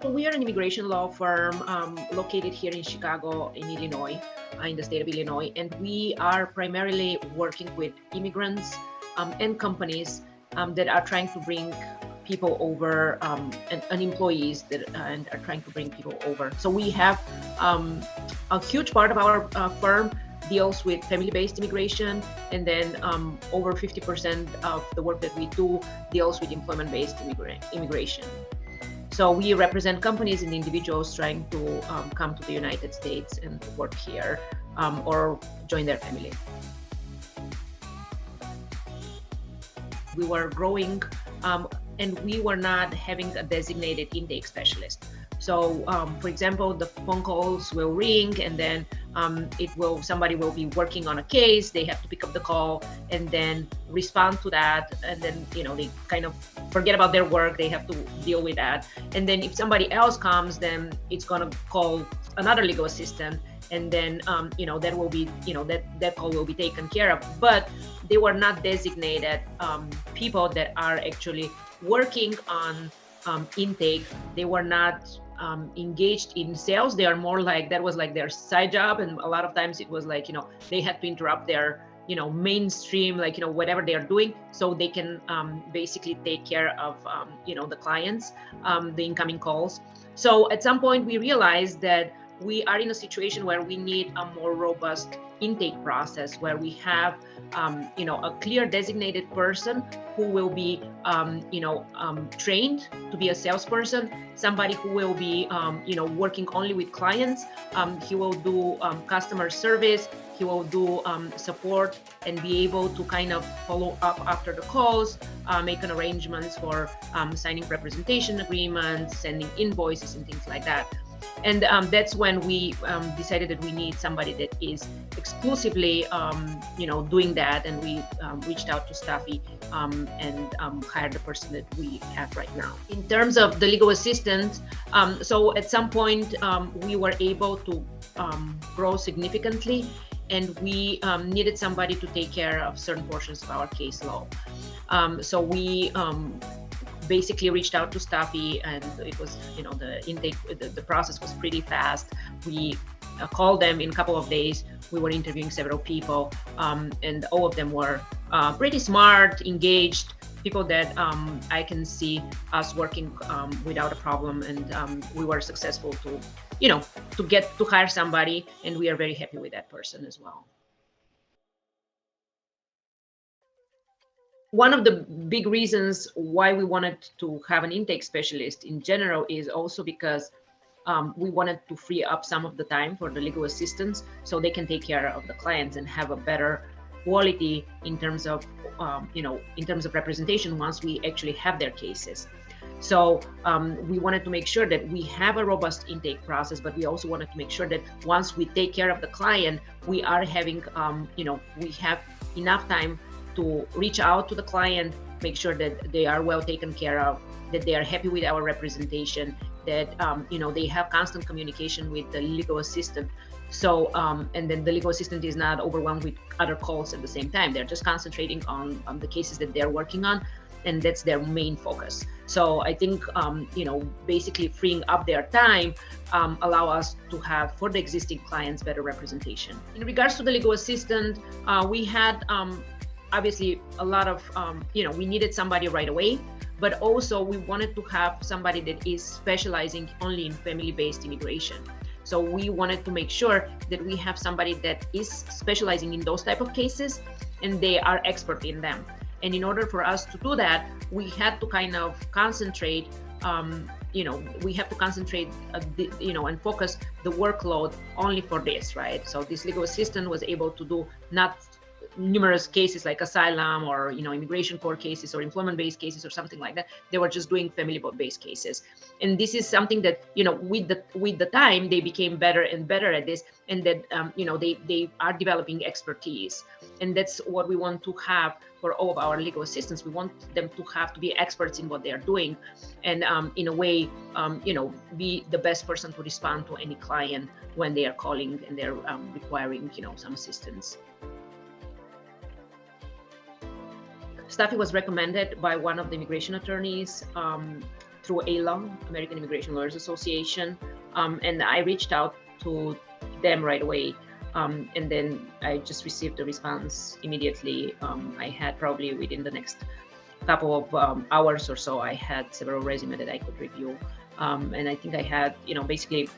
We are an immigration law firm located here in Chicago, in Illinois, in the state of Illinois, and we are primarily working with immigrants and companies that are trying to bring people over and employees that and are trying to bring people over. So we have a huge part of our firm deals with family-based immigration, and then over 50% of the work that we do deals with employment-based immigration. So we represent companies and individuals trying to come to the United States and work here or join their family. We were growing and we were not having a designated intake specialist. So, for example, the phone calls will ring, and then somebody will be working on a case. They have to pick up the call and then respond to that, and then they kind of forget about their work. They have to deal with that, and then if somebody else comes, then it's gonna call another legal assistant, and then that will be that call will be taken care of. But they were not designated people that are actually working on intake. They were not engaged in sales. They are more like, that was like their side job, and a lot of times it was like they had to interrupt their mainstream, like whatever they are doing, so they can basically take care of the clients, the incoming calls. So at some point we realized that we are in a situation where we need a more robust intake process, where we have a clear designated person who will be trained to be a salesperson, somebody who will be working only with clients. He will do customer service, he will do support, and be able to kind of follow up after the calls, make an arrangements for signing representation agreements, sending invoices and things like that. And that's when we decided that we need somebody that is exclusively, doing that. And we reached out to Stafi and hired the person that we have right now. In terms of the legal assistant, so at some point we were able to grow significantly, and we needed somebody to take care of certain portions of our case law. So we basically reached out to Stafi, and it was, the intake, the process was pretty fast. We called them in a couple of days. We were interviewing several people, and all of them were pretty smart, engaged people that I can see us working without a problem, and we were successful to hire somebody, and we are very happy with that person as well. One of the big reasons why we wanted to have an intake specialist in general is also because we wanted to free up some of the time for the legal assistants, so they can take care of the clients and have a better quality in terms of representation once we actually have their cases. So we wanted to make sure that we have a robust intake process, but we also wanted to make sure that once we take care of the client, we are having we have enough time to reach out to the client, make sure that they are well taken care of, that they are happy with our representation, that they have constant communication with the legal assistant. So and then the legal assistant is not overwhelmed with other calls at the same time. They're just concentrating on the cases that they're working on, and that's their main focus. So I think basically freeing up their time allow us to have, for the existing clients, better representation. In regards to the legal assistant, we had obviously a lot of we needed somebody right away, but also we wanted to have somebody that is specializing only in family-based immigration. So we wanted to make sure that we have somebody that is specializing in those type of cases, and they are expert in them. And in order for us to do that, we had to kind of concentrate we have to concentrate and focus the workload only for this, right? So this legal assistant was able to do not numerous cases like asylum or immigration court cases or employment-based cases or something like that. They were just doing family-based cases, and this is something that with the time they became better and better at this, and that they are developing expertise, and that's what we want to have for all of our legal assistants. We want them to have to be experts in what they are doing, and in a way be the best person to respond to any client when they are calling and they're requiring some assistance. Stafi was recommended by one of the immigration attorneys through ALA, American Immigration Lawyers Association, and I reached out to them right away. And then I just received a response immediately. I had probably within the next couple of hours or so, I had several resumes that I could review. And I think I had, basically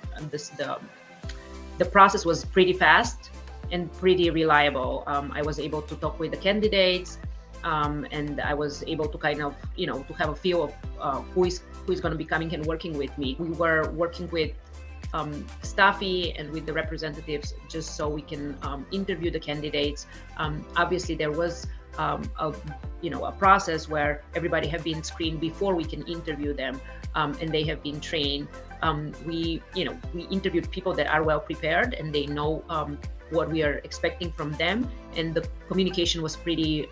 the process was pretty fast and pretty reliable. I was able to talk with the candidates, and I was able to kind of, to have a feel of who is going to be coming and working with me. We were working with Stafi and with the representatives just so we can interview the candidates. Obviously, there was a process where everybody have been screened before we can interview them, and they have been trained. We interviewed people that are well prepared and they know what we are expecting from them, and the communication was pretty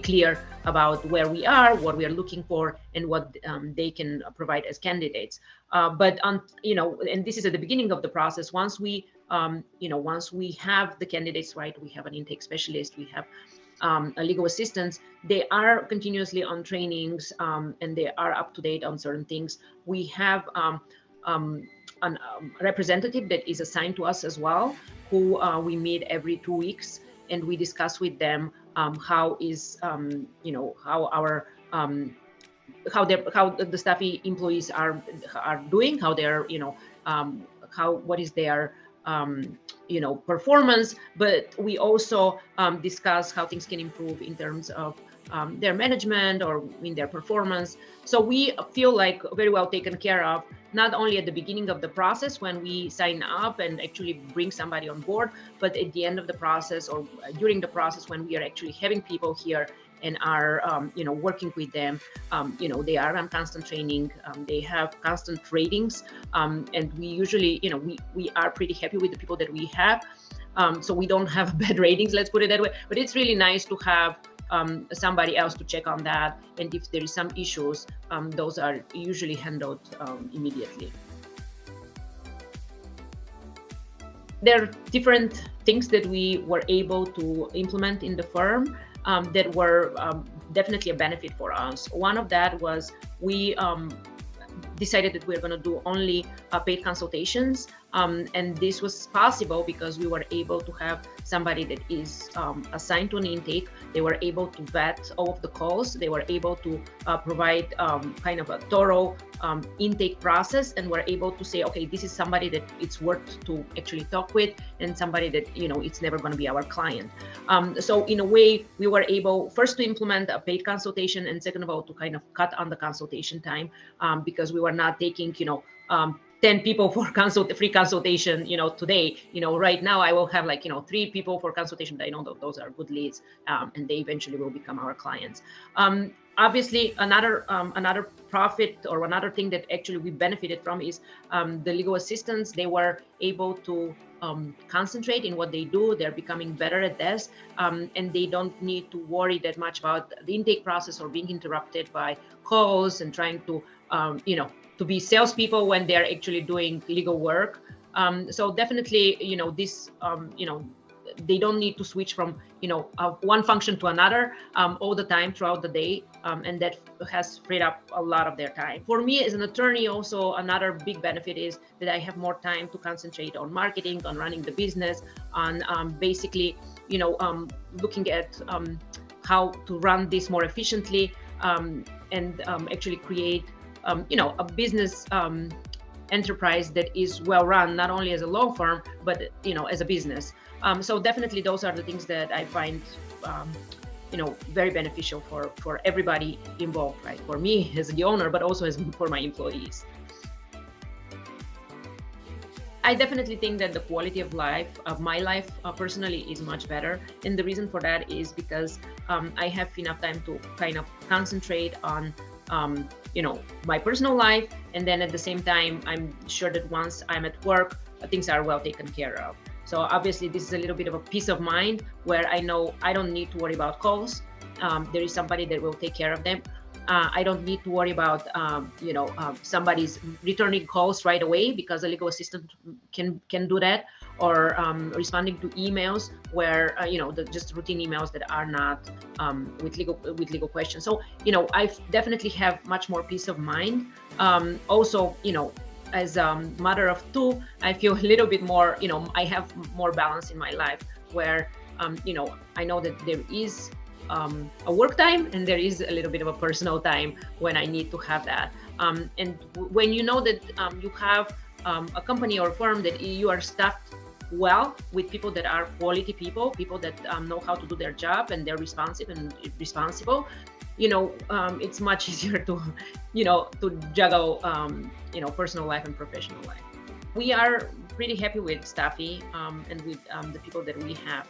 clear about where we are, what we are looking for, and what they can provide as candidates. But and this is at the beginning of the process. Once we have the candidates right, we have an intake specialist, we have a legal assistants. They are continuously on trainings, and they are up to date on certain things. We have a representative that is assigned to us as well, who we meet every 2 weeks, and we discuss with them how the Stafi employees are doing, how they're what is their performance, but we also discuss how things can improve in terms of their management or in their performance. So we feel like very well taken care of, not only at the beginning of the process when we sign up and actually bring somebody on board, but at the end of the process or during the process when we are actually having people here and are working with them. They are on constant training, they have constant ratings, and we usually we are pretty happy with the people that we have, so we don't have bad ratings, let's put it that way. But it's really nice to have somebody else to check on that, and if there is some issues, those are usually handled immediately. There are different things that we were able to implement in the firm that were definitely a benefit for us. One of that was we decided that we're going to do only paid consultations, and this was possible because we were able to have somebody that is assigned to an intake. They were able to vet all of the calls. They were able to provide kind of a thorough intake process, and were able to say, okay, this is somebody that it's worth to actually talk with, and somebody that it's never going to be our client. So in a way, we were able first to implement a paid consultation, and second of all, to kind of cut on the consultation time, because we were not taking 10 people for free consultation today. Right now I will have 3 people for consultation. I know that those are good leads, and they eventually will become our clients. Obviously, another profit or another thing that actually we benefited from is the legal assistants. They were able to concentrate in what they do. They're becoming better at this, and they don't need to worry that much about the intake process or being interrupted by calls and trying to to be salespeople when they're actually doing legal work. So definitely, this, they don't need to switch from, one function to another all the time throughout the day. And that has freed up a lot of their time. For me as an attorney, also another big benefit is that I have more time to concentrate on marketing, on running the business, on basically, looking at how to run this more efficiently, and actually create a business enterprise that is well run, not only as a law firm, but as a business. So definitely those are the things that I find very beneficial for everybody involved, right? For me as the owner, but also for my employees. I definitely think that the quality of life, of my life personally, is much better. And the reason for that is because I have enough time to kind of concentrate on my personal life, and then at the same time, I'm sure that once I'm at work, things are well taken care of. So obviously, this is a little bit of a peace of mind where I know I don't need to worry about calls. There is somebody that will take care of them. I don't need to worry about somebody's returning calls right away, because a legal assistant can do that. or responding to emails where just routine emails that are not with legal questions. So I definitely have much more peace of mind. Also, as a mother of two, I feel a little bit more, I have more balance in my life where I know that there is a work time and there is a little bit of a personal time when I need to have that. And when you know that you have a company or firm that you are staffed well with people that are quality people that know how to do their job and they're responsive and responsible, it's much easier to, to juggle, personal life and professional life. We are pretty happy with Stafi and with the people that we have.